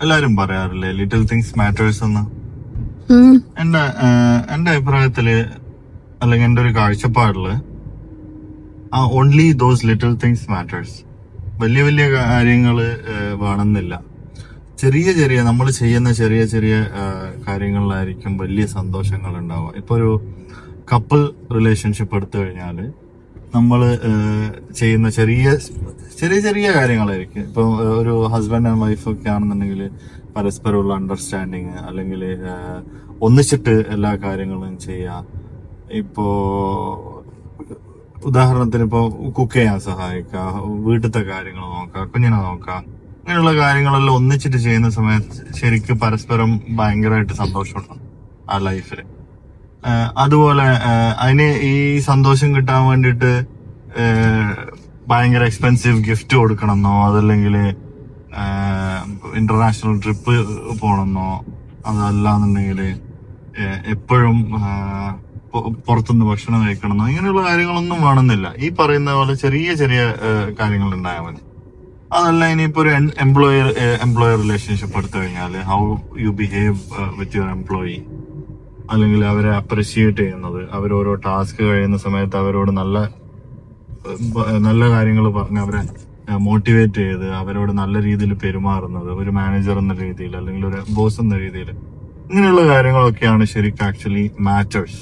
എല്ലാരും പറയാറില്ലേ little things matters എന്ന്. എന്റെ അഭിപ്രായത്തില് അല്ലെങ്കിൽ എന്റെ ഒരു കാഴ്ചപ്പാടില് only those little things matters. വലിയ വലിയ കാര്യങ്ങള് വേണമെന്നില്ല. ചെറിയ നമ്മൾ ചെയ്യുന്ന ചെറിയ കാര്യങ്ങളിലായിരിക്കും വലിയ സന്തോഷങ്ങൾ ഉണ്ടാവുക. ഇപ്പൊ ഒരു കപ്പിൾ റിലേഷൻഷിപ്പ് എടുത്തു കഴിഞ്ഞാല് നമ്മള് ചെയ്യുന്ന ചെറിയ കാര്യങ്ങളായിരിക്കും. ഇപ്പൊ ഒരു ഹസ്ബൻഡ് ആൻഡ് വൈഫ് ഒക്കെ ആണെന്നുണ്ടെങ്കിൽ പരസ്പരമുള്ള അണ്ടർസ്റ്റാൻഡിങ്, അല്ലെങ്കിൽ ഒന്നിച്ചിട്ട് എല്ലാ കാര്യങ്ങളും ചെയ്യാം. ഇപ്പോ ഉദാഹരണത്തിന് ഇപ്പൊ കുക്ക് ചെയ്യാൻ സഹായിക്കുക, വീട്ടിലത്തെ കാര്യങ്ങൾ നോക്കുക, കുഞ്ഞിനെ നോക്കുക, അങ്ങനെയുള്ള കാര്യങ്ങളെല്ലാം ഒന്നിച്ചിട്ട് ചെയ്യുന്ന സമയത്ത് ശരിക്കും പരസ്പരം ഭയങ്കരമായിട്ട് സന്തോഷമുണ്ടാവും ആ ലൈഫില്. അതുപോലെ അതിന് ഈ സന്തോഷം കിട്ടാൻ വേണ്ടിയിട്ട് ഭയങ്കര എക്സ്പെൻസീവ് ഗിഫ്റ്റ് കൊടുക്കണമെന്നോ, അതല്ലെങ്കിൽ ഇന്റർനാഷണൽ ട്രിപ്പ് പോകണമെന്നോ, അതല്ലാന്നുണ്ടെങ്കിൽ എപ്പോഴും പുറത്തുനിന്ന് ഭക്ഷണം കഴിക്കണമെന്നോ, ഇങ്ങനെയുള്ള കാര്യങ്ങളൊന്നും വേണമെന്നില്ല. ഈ പറയുന്ന പോലെ ചെറിയ കാര്യങ്ങൾ ഉണ്ടായാൽ മതി. അതല്ല ഇനിയിപ്പോ ഒരു എംപ്ലോയർ റിലേഷൻഷിപ്പ് എടുത്തു കഴിഞ്ഞാൽ how you behave with your employee, അല്ലെങ്കിൽ അവരെ അപ്രിഷിയേറ്റ് ചെയ്യുന്നത്, അവർ ഓരോ ടാസ്ക് കഴിയുന്ന സമയത്ത് അവരോട് നല്ല കാര്യങ്ങൾ പറഞ്ഞ് അവരെ മോട്ടിവേറ്റ് ചെയ്ത് അവരോട് നല്ല രീതിയിൽ പെരുമാറുന്നത്, ഒരു മാനേജർ എന്ന രീതിയിൽ അല്ലെങ്കിൽ ഒരു ബോസ് എന്ന രീതിയിൽ, ഇങ്ങനെയുള്ള കാര്യങ്ങളൊക്കെയാണ് ശരിക്കും ആക്ച്വലി മാറ്റേഴ്സ്.